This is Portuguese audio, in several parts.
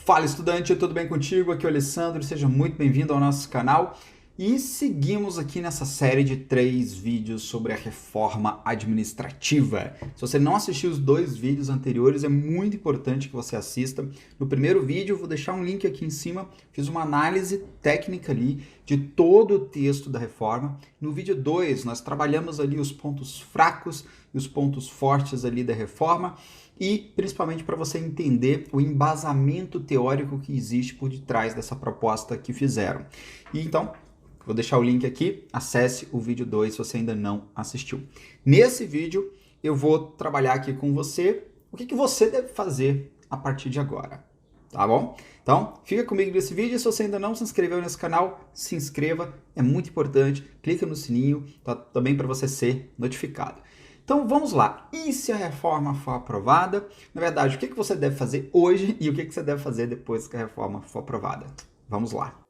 Fala, estudante, tudo bem contigo? Aqui é o Alessandro, seja muito bem-vindo ao nosso canal. E seguimos aqui nessa série de 3 vídeos sobre a reforma administrativa. Se você não assistiu os 2 vídeos anteriores, é muito importante que você assista. No primeiro vídeo, eu vou deixar um link aqui em cima, fiz uma análise técnica ali de todo o texto da reforma. No vídeo 2, nós trabalhamos ali os pontos fracos e os pontos fortes ali da reforma, e principalmente para você entender o embasamento teórico que existe por detrás dessa proposta que fizeram. E então, vou deixar o link aqui, acesse o vídeo 2 se você ainda não assistiu. Nesse vídeo, eu vou trabalhar aqui com você o que você deve fazer a partir de agora, tá bom? Então, fica comigo nesse vídeo. Se você ainda não se inscreveu nesse canal, se inscreva, é muito importante. Clica no sininho, tá, também para você ser notificado. Então vamos lá, e se a reforma for aprovada? Na verdade, o que você deve fazer hoje e o que você deve fazer depois que a reforma for aprovada? Vamos lá.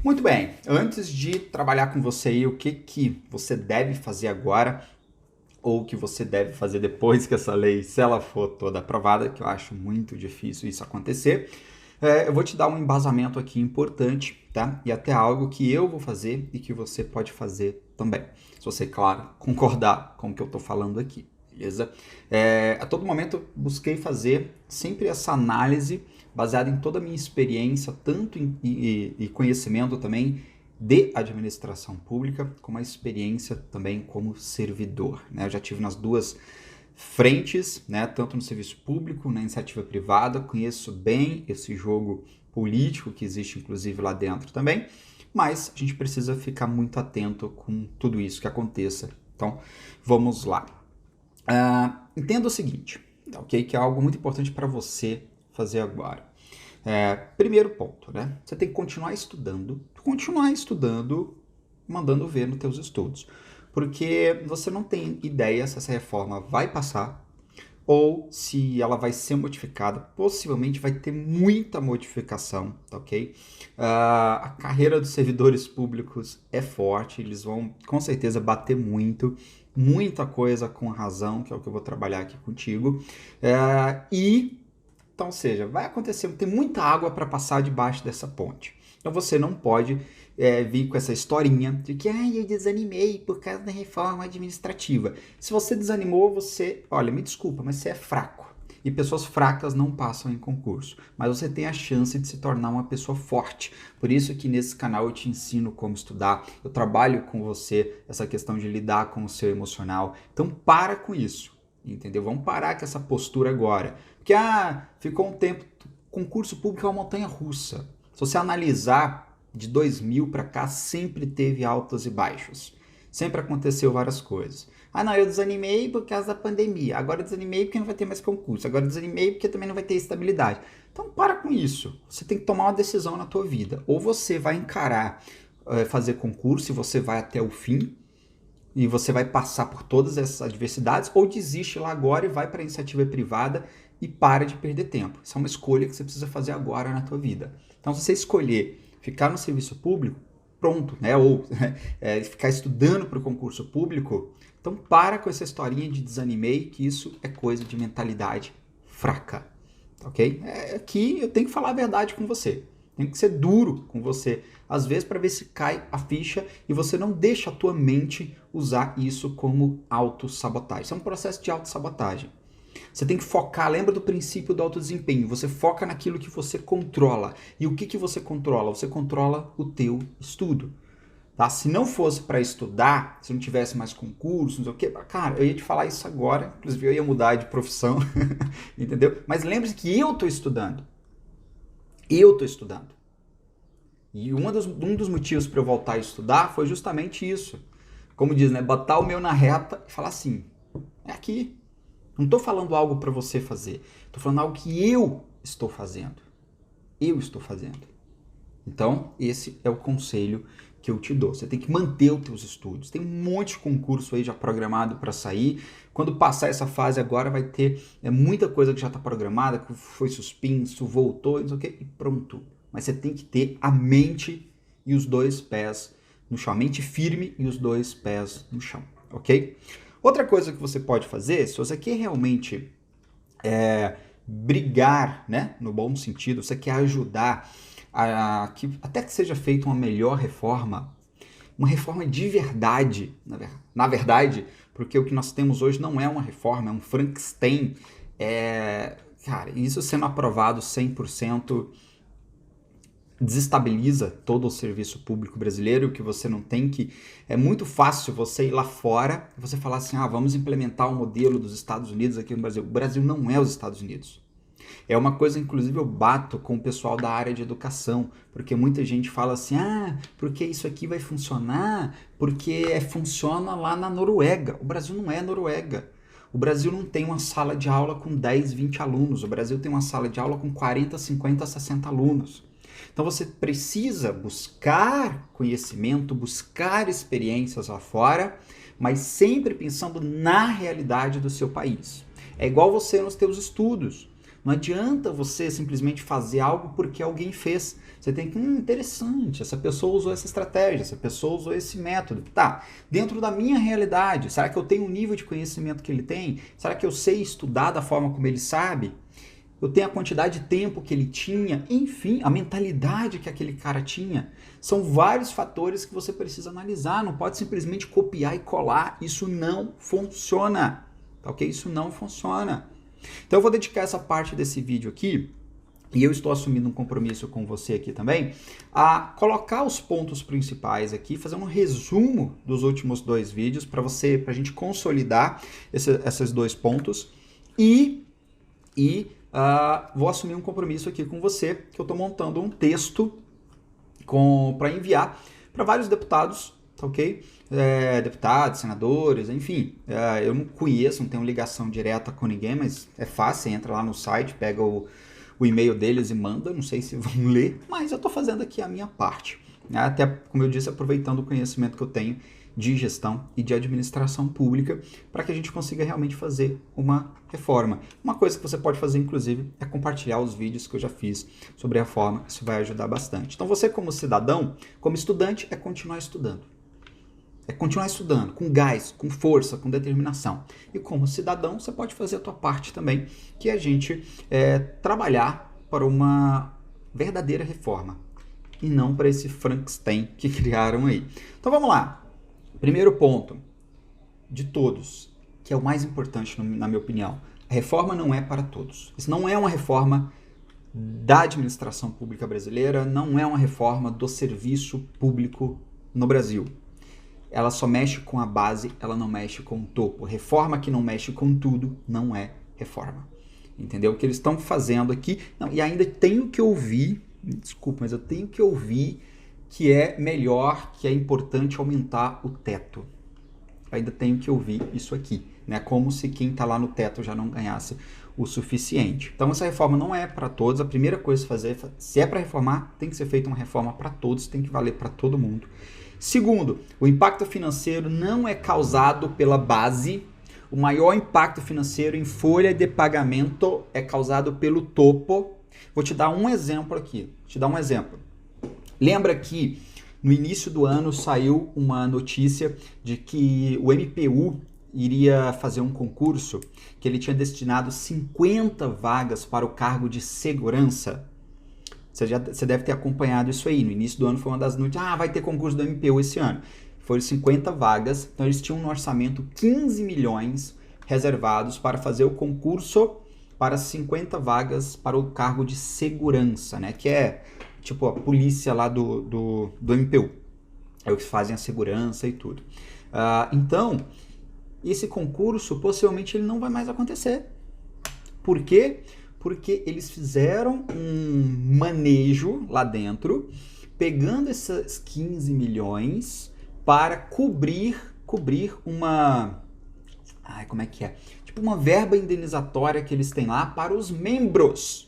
Muito bem, antes de trabalhar com você aí o que você deve fazer agora, ou que você deve fazer depois que essa lei, se ela for toda aprovada, que eu acho muito difícil isso acontecer, eu vou te dar um embasamento aqui importante, tá? E até algo que eu vou fazer e que você pode fazer também. Se você, claro, concordar com o que eu estou falando aqui, beleza? A todo momento eu busquei fazer sempre essa análise baseada em toda a minha experiência, tanto e conhecimento também, de administração pública, com uma experiência também como servidor, né? Eu já tive nas duas frentes, né? Tanto no serviço público, na iniciativa privada, conheço bem esse jogo político que existe inclusive lá dentro também, mas a gente precisa ficar muito atento com tudo isso que aconteça. Então, vamos lá. Entenda o seguinte, ok? Que é algo muito importante para você fazer agora. Primeiro ponto, né? Você tem que continuar estudando, mandando ver nos teus estudos, porque você não tem ideia se essa reforma vai passar ou se ela vai ser modificada. Possivelmente vai ter muita modificação, tá, ok? A carreira dos servidores públicos é forte, eles vão com certeza bater muita coisa com razão, que é o que eu vou trabalhar aqui contigo, então, ou seja, vai acontecer, tem muita água para passar debaixo dessa ponte. Então você não pode vir com essa historinha de que eu desanimei por causa da reforma administrativa. Se você desanimou, olha, me desculpa, mas você é fraco. E pessoas fracas não passam em concurso. Mas você tem a chance de se tornar uma pessoa forte. Por isso que nesse canal eu te ensino como estudar. Eu trabalho com você essa questão de lidar com o seu emocional. Então para com isso. Entendeu? Vamos parar com essa postura agora. Porque, ficou um tempo, concurso público é uma montanha-russa. Se você analisar, de 2000 para cá, sempre teve altos e baixos. Sempre aconteceu várias coisas. Não, eu desanimei por causa da pandemia. Agora eu desanimei porque não vai ter mais concurso. Agora eu desanimei porque também não vai ter estabilidade. Então, para com isso. Você tem que tomar uma decisão na tua vida. Ou você vai encarar fazer concurso e você vai até o fim, e você vai passar por todas essas adversidades, ou desiste lá agora e vai para a iniciativa privada e para de perder tempo. Isso é uma escolha que você precisa fazer agora na tua vida. Então, se você escolher ficar no serviço público, pronto, né? Ou ficar estudando para o concurso público, então para com essa historinha de desanimei, que isso é coisa de mentalidade fraca, ok? Aqui eu tenho que falar a verdade com você. Tem que ser duro com você, às vezes, para ver se cai a ficha e você não deixa a tua mente usar isso como autossabotagem. Isso é um processo de autossabotagem. Você tem que focar, lembra do princípio do autodesempenho, você foca naquilo que você controla. E o que você controla? Você controla o teu estudo. Tá? Se não fosse para estudar, se não tivesse mais concursos, não sei o quê, cara, eu ia te falar isso agora, inclusive eu ia mudar de profissão, entendeu? Mas lembre-se que eu estou estudando. Eu estou estudando. E um dos motivos para eu voltar a estudar foi justamente isso. Como diz, né? Botar o meu na reta e falar assim, é aqui. Não estou falando algo para você fazer. Estou falando algo que eu estou fazendo. Eu estou fazendo. Então, esse é o conselho que eu te dou. Você tem que manter os teus estudos. Tem um monte de concurso aí já programado para sair. Quando passar essa fase agora vai ter muita coisa que já está programada, que foi suspenso, voltou, não sei o quê, e pronto. mas você tem que ter a mente e os dois pés no chão, a mente firme e os dois pés no chão, ok? Outra coisa que você pode fazer, se você quer realmente brigar, né, no bom sentido, você quer ajudar até que seja feita uma melhor reforma, uma reforma de verdade, na verdade, porque o que nós temos hoje não é uma reforma, é um Frankenstein. Cara, isso sendo aprovado 100% desestabiliza todo o serviço público brasileiro, que você não tem que... É muito fácil você ir lá fora e você falar assim, vamos implementar o modelo dos Estados Unidos aqui no Brasil. O Brasil não é os Estados Unidos. É uma coisa, inclusive, eu bato com o pessoal da área de educação, porque muita gente fala assim, porque isso aqui vai funcionar, porque funciona lá na Noruega. O Brasil não é Noruega. O Brasil não tem uma sala de aula com 10, 20 alunos. O Brasil tem uma sala de aula com 40, 50, 60 alunos. Então você precisa buscar conhecimento, buscar experiências lá fora, mas sempre pensando na realidade do seu país. É igual você nos seus estudos. Não adianta você simplesmente fazer algo porque alguém fez. Você tem que, interessante, essa pessoa usou essa estratégia, essa pessoa usou esse método. Tá, dentro da minha realidade, será que eu tenho o nível de conhecimento que ele tem? Será que eu sei estudar da forma como ele sabe? Eu tenho a quantidade de tempo que ele tinha? Enfim, a mentalidade que aquele cara tinha. São vários fatores que você precisa analisar. Não pode simplesmente copiar e colar. Isso não funciona. Tá ok? Isso não funciona. Então eu vou dedicar essa parte desse vídeo aqui, e eu estou assumindo um compromisso com você aqui também, a colocar os pontos principais aqui, fazer um resumo dos últimos 2 vídeos para a gente consolidar esses 2 pontos e vou assumir um compromisso aqui com você, que eu estou montando um texto para enviar para vários deputados, tá ok? Deputados, senadores, enfim, eu não conheço, não tenho ligação direta com ninguém, mas é fácil, você entra lá no site, pega o e-mail deles e manda, não sei se vão ler, mas eu estou fazendo aqui a minha parte, né? Até, como eu disse, aproveitando o conhecimento que eu tenho de gestão e de administração pública, para que a gente consiga realmente fazer uma reforma. Uma coisa que você pode fazer, inclusive, é compartilhar os vídeos que eu já fiz sobre a reforma, isso vai ajudar bastante. Então você, como cidadão, como estudante, é continuar estudando. É continuar estudando, com gás, com força, com determinação. E como cidadão, você pode fazer a tua parte também, que é a gente trabalhar para uma verdadeira reforma, e não para esse Frankenstein que criaram aí. Então vamos lá. Primeiro ponto de todos, que é o mais importante na minha opinião. A reforma não é para todos. Isso não é uma reforma da administração pública brasileira, não é uma reforma do serviço público no Brasil. Ela só mexe com a base, ela não mexe com o topo. Reforma que não mexe com tudo não é reforma. Entendeu? O que eles estão fazendo aqui... Não, e ainda tenho que ouvir, desculpa, mas eu tenho que ouvir que é melhor, que é importante aumentar o teto. Ainda tenho que ouvir isso aqui, né? Como se quem está lá no teto já não ganhasse o suficiente. Então essa reforma não é para todos. A primeira coisa a fazer, se é para reformar, tem que ser feita uma reforma para todos, tem que valer para todo mundo. Segundo, o impacto financeiro não é causado pela base. O maior impacto financeiro em folha de pagamento é causado pelo topo. Vou te dar um exemplo aqui. Lembra que no início do ano saiu uma notícia de que o MPU iria fazer um concurso, que ele tinha destinado 50 vagas para o cargo de segurança. Você deve ter acompanhado isso aí. No início do ano foi uma das notícias, vai ter concurso do MPU esse ano. Foram 50 vagas, então eles tinham no orçamento 15 milhões reservados para fazer o concurso para 50 vagas para o cargo de segurança, né? Que é tipo a polícia lá do MPU. É o que fazem a segurança e tudo. Então, esse concurso possivelmente ele não vai mais acontecer. Por quê? Porque eles fizeram um manejo lá dentro, pegando esses 15 milhões para cobrir uma... como é que é? Tipo uma verba indenizatória que eles têm lá para os membros.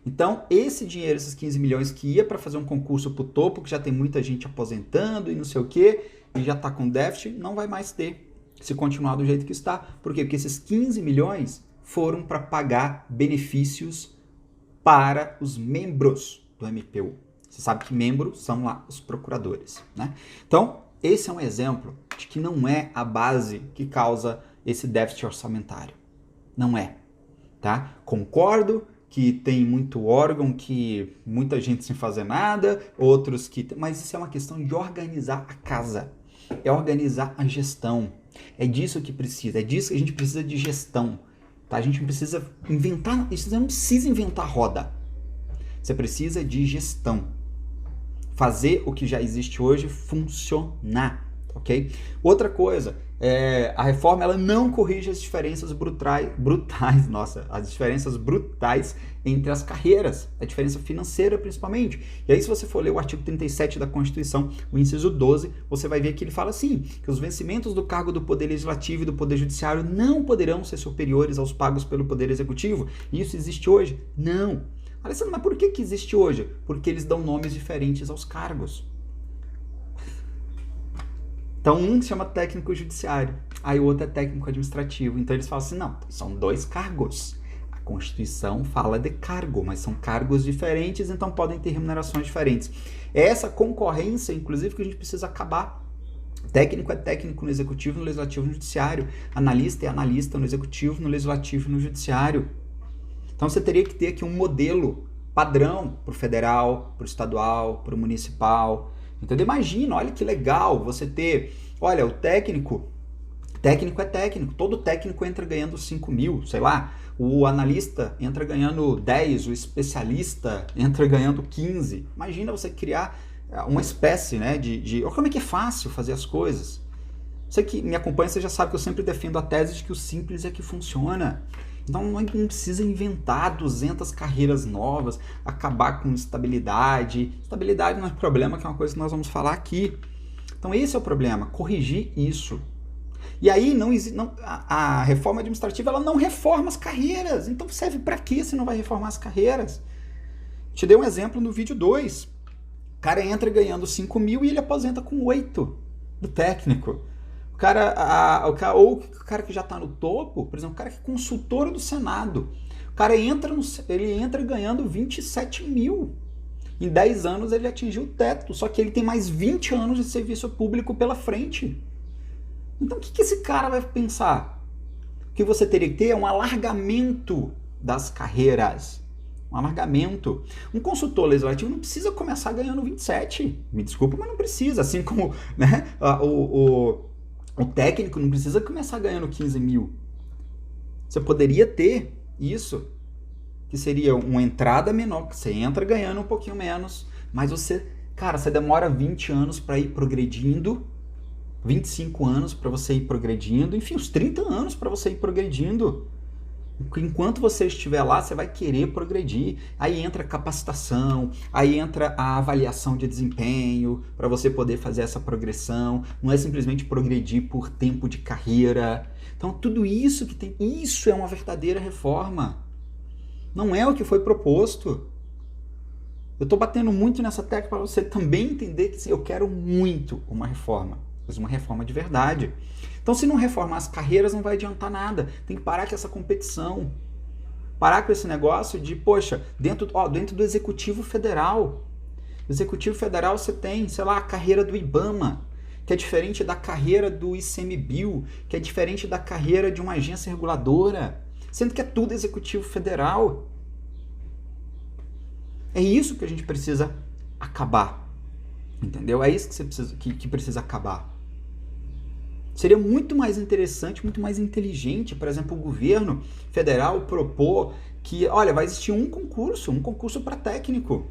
Então, esse dinheiro, esses 15 milhões que ia para fazer um concurso para o topo, que já tem muita gente aposentando e não sei o quê, e já está com déficit, não vai mais ter, se continuar do jeito que está. Por quê? Porque esses 15 milhões foram para pagar benefícios para os membros do MPU. Você sabe que membros são lá os procuradores, né? Então, esse é um exemplo de que não é a base que causa esse déficit orçamentário. Não é, tá? Concordo que tem muito órgão, que muita gente sem fazer nada, outros que... Mas isso é uma questão de organizar a casa. É organizar a gestão. É disso que precisa. É disso que a gente precisa de gestão. Tá? A gente não precisa inventar... Você não precisa inventar roda. Você precisa de gestão. Fazer o que já existe hoje funcionar. Ok? Outra coisa, a reforma ela não corrige as diferenças brutais, as diferenças brutais entre as carreiras, a diferença financeira principalmente. E aí se você for ler o artigo 37 da Constituição, o inciso 12, você vai ver que ele fala assim, que os vencimentos do cargo do Poder Legislativo e do Poder Judiciário não poderão ser superiores aos pagos pelo Poder Executivo. E isso existe hoje? Não. Alessandro, mas por que existe hoje? Porque eles dão nomes diferentes aos cargos. Então, um se chama técnico judiciário, aí o outro é técnico administrativo. Então, eles falam assim, não, são 2 cargos. A Constituição fala de cargo, mas são cargos diferentes, então podem ter remunerações diferentes. É essa concorrência, inclusive, que a gente precisa acabar. Técnico é técnico no executivo, no legislativo, no judiciário. Analista é analista no executivo, no legislativo e no judiciário. Então, você teria que ter aqui um modelo padrão para o federal, para o estadual, para o municipal. Entendeu? Imagina, olha que legal você ter, olha, o técnico é técnico, todo técnico entra ganhando 5 mil, sei lá, o analista entra ganhando 10, o especialista entra ganhando 15. Imagina você criar uma espécie, né, olha como é que é fácil fazer as coisas. Você que me acompanha, você já sabe que eu sempre defendo a tese de que o simples é que funciona. Então não precisa inventar 200 carreiras novas, acabar com estabilidade. Estabilidade não é problema, que é uma coisa que nós vamos falar aqui. Então esse é o problema, corrigir isso. E aí a reforma administrativa ela não reforma as carreiras. Então serve para quê se não vai reformar as carreiras? Te dei um exemplo no vídeo 2. O cara entra ganhando 5 mil e ele aposenta com 8 do técnico. Ou o cara que já está no topo, por exemplo, o cara que é consultor do Senado, o cara ele entra ganhando 27 mil. Em 10 anos ele atingiu o teto, só que ele tem mais 20 anos de serviço público pela frente. Então o que esse cara vai pensar? O que você teria que ter é um alargamento das carreiras. Um alargamento. Um consultor legislativo não precisa começar ganhando 27. Me desculpa, mas não precisa. Assim como, né, o técnico não precisa começar ganhando 15 mil. Você poderia ter isso, que seria uma entrada menor, que você entra ganhando um pouquinho menos, mas você demora 20 anos para ir progredindo, 25 anos para você ir progredindo, enfim, uns 30 anos para você ir progredindo. Enquanto você estiver lá, você vai querer progredir. Aí entra a capacitação, aí entra a avaliação de desempenho, para você poder fazer essa progressão. Não é simplesmente progredir por tempo de carreira. Então, tudo isso que tem, isso é uma verdadeira reforma. Não é o que foi proposto. Eu estou batendo muito nessa tecla para você também entender que eu quero muito uma reforma, mas uma reforma de verdade. Então, se não reformar as carreiras, não vai adiantar nada. Tem que parar com essa competição. Parar com esse negócio de, poxa, dentro do Executivo Federal. No Executivo Federal você tem, sei lá, a carreira do IBAMA, que é diferente da carreira do ICMBio, que é diferente da carreira de uma agência reguladora, sendo que é tudo Executivo Federal. É isso que a gente precisa acabar. Entendeu? É isso que você precisa, que precisa acabar. Seria muito mais interessante, muito mais inteligente, por exemplo, o governo federal propor que, olha, vai existir um concurso para técnico.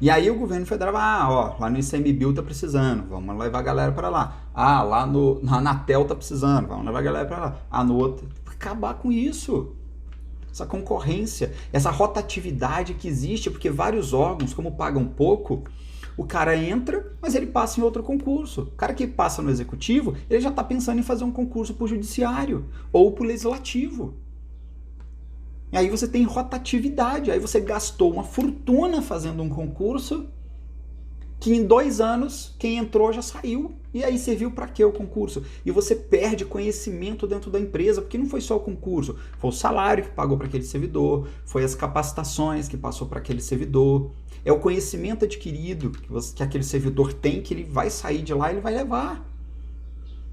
E aí o governo federal vai, lá no ICMBio tá precisando, vamos levar a galera para lá. Lá na Anatel tá precisando, vamos levar a galera para lá. No outro, acabar com isso. Essa concorrência, essa rotatividade que existe, porque vários órgãos, como pagam pouco, o cara entra, mas ele passa em outro concurso. O cara que passa no executivo, ele já está pensando em fazer um concurso para o judiciário ou para o legislativo. E aí você tem rotatividade, aí você gastou uma fortuna fazendo um concurso que em 2 anos, quem entrou já saiu. E aí serviu para quê o concurso? E você perde conhecimento dentro da empresa, porque não foi só o concurso, foi o salário que pagou para aquele servidor, foi as capacitações que passou para aquele servidor, é o conhecimento adquirido que aquele servidor tem, que ele vai sair de lá e ele vai levar.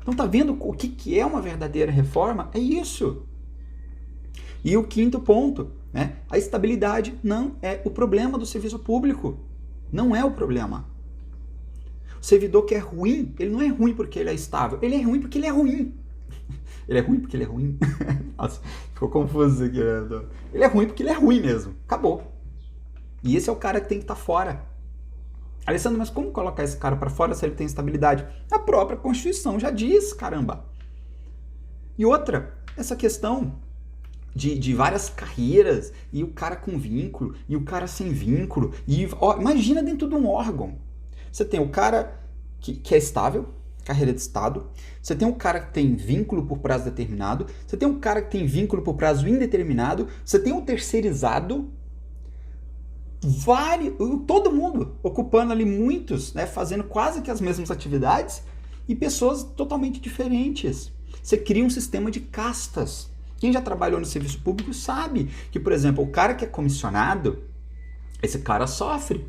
Então tá vendo o que é uma verdadeira reforma? É isso. E o quinto ponto, né? A estabilidade não é o problema do serviço público. Não é o problema. O servidor que é ruim, ele não é ruim porque ele é estável, ele é ruim porque ele é ruim. Ele é ruim porque ele é ruim? Nossa, ficou confuso aqui. Ele é ruim porque ele é ruim mesmo. Acabou. E esse é o cara que tem que estar fora. Alessandro, mas como colocar esse cara para fora se ele tem estabilidade? A própria Constituição já diz, caramba. E outra, essa questão de várias carreiras, e o cara com vínculo, e o cara sem vínculo. E ó, imagina dentro de um órgão. Você tem o cara que é estável, carreira de Estado. Você tem um cara que tem vínculo por prazo determinado. Você tem um cara que tem vínculo por prazo indeterminado. Você tem um terceirizado. Todo mundo ocupando ali muitos, né, fazendo quase que as mesmas atividades e pessoas totalmente diferentes. Você cria um sistema de castas. Quem já trabalhou no serviço público sabe que, por exemplo, o cara que é comissionado, esse cara sofre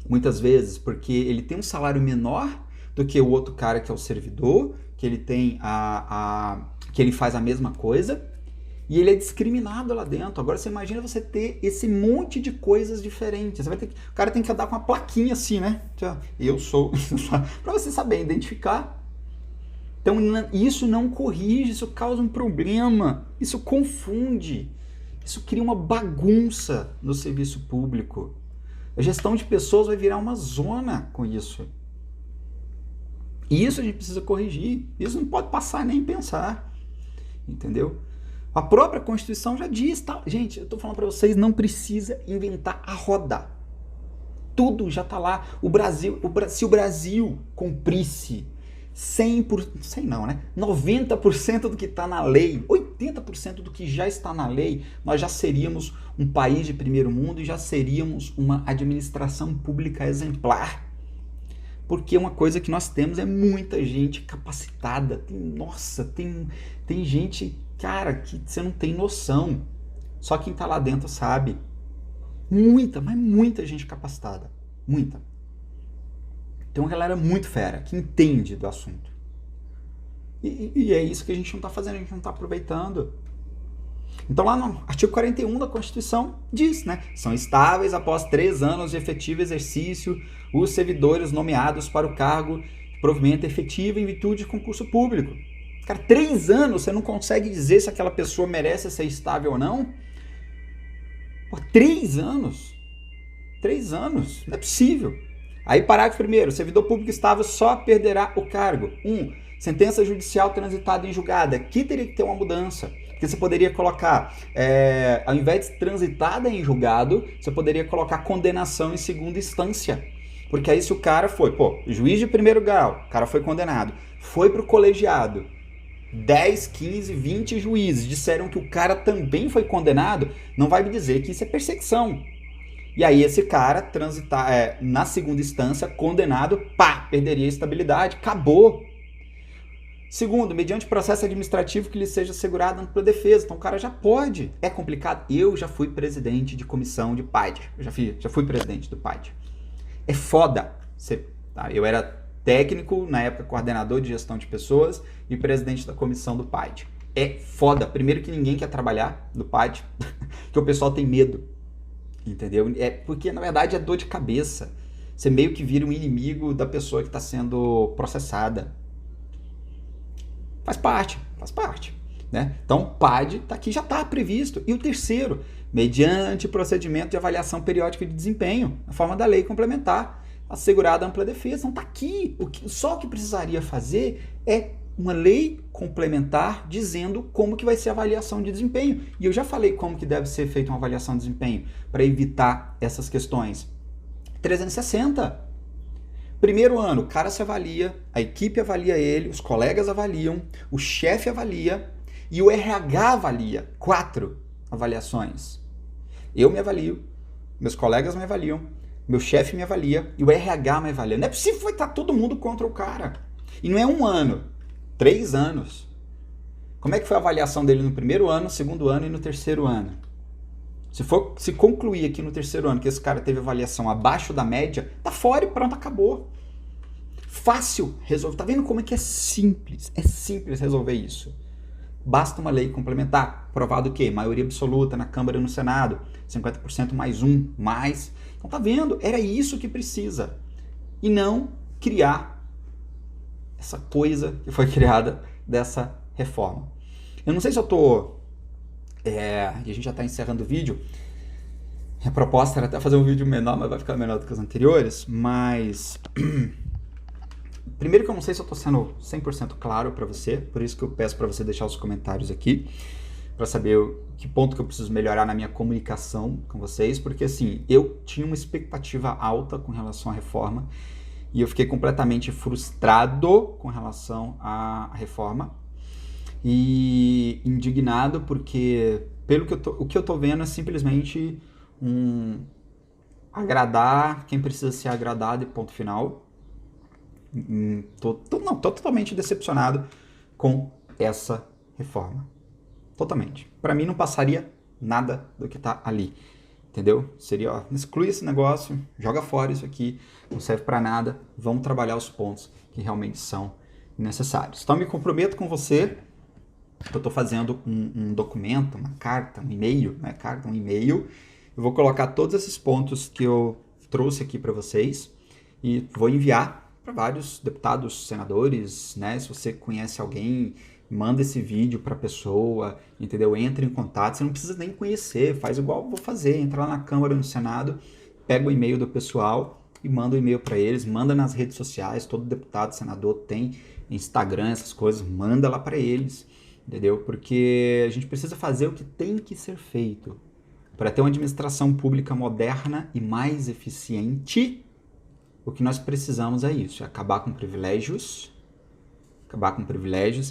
muitas vezes porque ele tem um salário menor do que o outro cara que é o servidor, que ele tem que ele faz a mesma coisa. E ele é discriminado lá dentro. Agora você imagina você ter esse monte de coisas diferentes. O cara tem que andar com uma plaquinha assim, né? Eu sou... para você saber identificar. Então isso não corrige, isso causa um problema. Isso confunde. Isso cria uma bagunça no serviço público. A gestão de pessoas vai virar uma zona com isso. E isso a gente precisa corrigir. Isso não pode passar nem pensar. Entendeu? A própria Constituição já diz, tá? Gente, eu tô falando para vocês, não precisa inventar a roda. Tudo já tá lá. Se o Brasil cumprisse 90% do que está na lei, 80% do que já está na lei, nós já seríamos um país de primeiro mundo e já seríamos uma administração pública exemplar. Porque uma coisa que nós temos é muita gente capacitada. Tem gente, cara, que você não tem noção. Só quem tá lá dentro sabe. Mas muita gente capacitada. Muita. Tem uma galera muito fera, que entende do assunto. E é isso que a gente não tá fazendo, a gente não tá aproveitando. Então lá no artigo 41 da Constituição diz, né? São estáveis após 3 anos de efetivo exercício os servidores nomeados para o cargo de provimento efetivo em virtude de concurso público. Cara, 3 anos você não consegue dizer se aquela pessoa merece ser estável ou não? Pô, 3 anos? 3 anos? Não é possível. Aí parágrafo 1º, o servidor público estável só perderá o cargo. 1. Sentença judicial transitada em julgada. Aqui teria que ter uma mudança. Porque você poderia colocar, ao invés de transitada em julgado, você poderia colocar condenação em segunda instância. Porque aí se o cara foi, juiz de primeiro grau, o cara foi condenado, foi pro colegiado, 10, 15, 20 juízes disseram que o cara também foi condenado, não vai me dizer que isso é perseguição. E aí esse cara transitar na segunda instância, condenado, perderia a estabilidade, acabou. Segundo, mediante processo administrativo que lhe seja assegurada ampla defesa. Então o cara já pode. É complicado. Eu já fui presidente de comissão de PAID. Já fui presidente do PAID. É foda. Eu era técnico, na época coordenador de gestão de pessoas e presidente da comissão do PAID. É foda. Primeiro que ninguém quer trabalhar no PAID, que o pessoal tem medo. Entendeu? Porque na verdade é dor de cabeça. Você meio que vira um inimigo da pessoa que está sendo processada. Faz parte, né? Então, PAD aqui já está previsto. E o terceiro, mediante procedimento de avaliação periódica de desempenho, na forma da lei complementar, assegurada a ampla defesa. Então, está aqui. Só o que precisaria fazer é uma lei complementar dizendo como que vai ser a avaliação de desempenho. E eu já falei como que deve ser feita uma avaliação de desempenho para evitar essas questões. 360. Primeiro ano, o cara se avalia, a equipe avalia ele, os colegas avaliam, o chefe avalia e o RH avalia. 4 avaliações. Eu me avalio, meus colegas me avaliam, meu chefe me avalia e o RH me avalia. Não é possível que vai estar todo mundo contra o cara. E não é 1 ano, 3 anos. Como é que foi a avaliação dele no primeiro ano, no segundo ano e no terceiro ano? Se concluir aqui no terceiro ano que esse cara teve avaliação abaixo da média, tá fora e pronto, acabou. Fácil resolver. Tá vendo como é que é simples? É simples resolver isso. Basta uma lei complementar. Provado o quê? Maioria absoluta na Câmara e no Senado. 50% mais um, mais. Então tá vendo? Era isso que precisa. E não criar essa coisa que foi criada dessa reforma. Eu não sei se eu tô... e a gente já está encerrando o vídeo. A proposta era até fazer um vídeo menor, mas vai ficar menor do que os anteriores. Mas... primeiro que eu não sei se eu estou sendo 100% claro para você. Por isso que eu peço para você deixar os comentários aqui. Para saber que ponto que eu preciso melhorar na minha comunicação com vocês. Porque assim, eu tinha uma expectativa alta com relação à reforma. E eu fiquei completamente frustrado com relação à reforma. E indignado porque o que eu tô vendo é simplesmente agradar quem precisa ser agradado e ponto final. Tô totalmente decepcionado com essa reforma. Totalmente. Para mim não passaria nada do que tá ali. Entendeu? Seria, ó, exclui esse negócio, joga fora isso aqui, não serve para nada, vamos trabalhar os pontos que realmente são necessários. Então me comprometo com você. Eu estou fazendo um documento, uma carta, um e-mail, né? Carta, um e-mail. Eu vou colocar todos esses pontos que eu trouxe aqui para vocês e vou enviar para vários deputados, senadores, né? Se você conhece alguém, manda esse vídeo para a pessoa, entendeu? Entra em contato, você não precisa nem conhecer, faz igual eu vou fazer, entra lá na Câmara, no Senado, pega o e-mail do pessoal e manda o e-mail para eles, manda nas redes sociais, todo deputado, senador tem Instagram, essas coisas, manda lá para eles. Entendeu? Porque a gente precisa fazer o que tem que ser feito para ter uma administração pública moderna e mais eficiente. O que nós precisamos é isso, é acabar com privilégios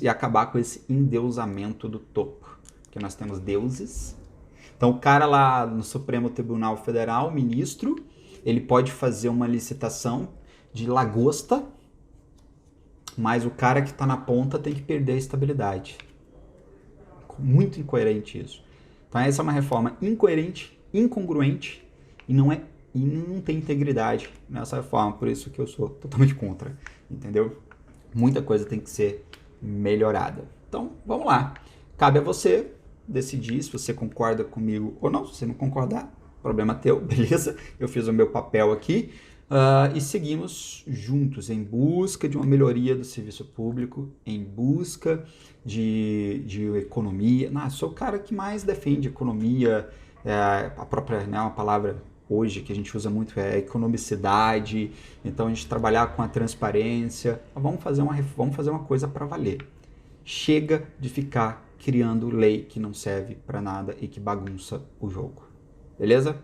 e acabar com esse endeusamento do topo. Porque nós temos deuses. Então o cara lá no Supremo Tribunal Federal, o ministro, ele pode fazer uma licitação de lagosta, mas o cara que está na ponta tem que perder a estabilidade. Muito incoerente isso. Então essa é uma reforma incoerente, incongruente e não tem integridade nessa reforma, por isso que eu sou totalmente contra, entendeu? Muita coisa tem que ser melhorada. Então, vamos lá. Cabe a você decidir se você concorda comigo ou não. Se você não concordar, problema teu, beleza? Eu fiz o meu papel aqui. E seguimos juntos em busca de uma melhoria do serviço público, em busca de economia. Sou o cara que mais defende economia, a própria, né, uma palavra hoje que a gente usa muito é economicidade, então a gente trabalhar com a transparência. Vamos fazer uma coisa para valer. Chega de ficar criando lei que não serve para nada e que bagunça o jogo. Beleza?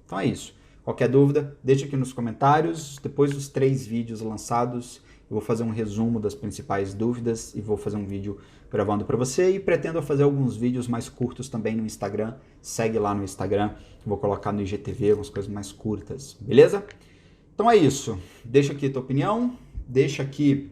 Então é isso. Qualquer dúvida, deixa aqui nos comentários. Depois dos 3 vídeos lançados, eu vou fazer um resumo das principais dúvidas e vou fazer um vídeo gravando para você. E pretendo fazer alguns vídeos mais curtos também no Instagram. Segue lá no Instagram, vou colocar no IGTV algumas coisas mais curtas, beleza? Então é isso. Deixa aqui tua opinião, deixa aqui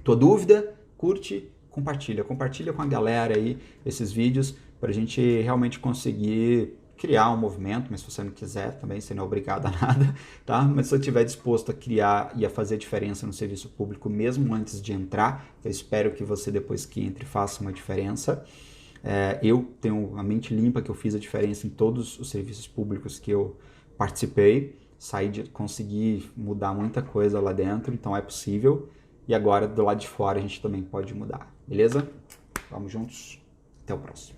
tua dúvida, curte, compartilha. Compartilha com a galera aí esses vídeos para a gente realmente conseguir criar um movimento, mas se você não quiser também, você não é obrigado a nada, tá? Mas se você estiver disposto a criar e a fazer diferença no serviço público, mesmo antes de entrar, eu espero que você depois que entre faça uma diferença. Eu tenho a mente limpa que eu fiz a diferença em todos os serviços públicos que eu participei, consegui mudar muita coisa lá dentro, então é possível. E agora, do lado de fora, a gente também pode mudar, beleza? Vamos juntos, até o próximo.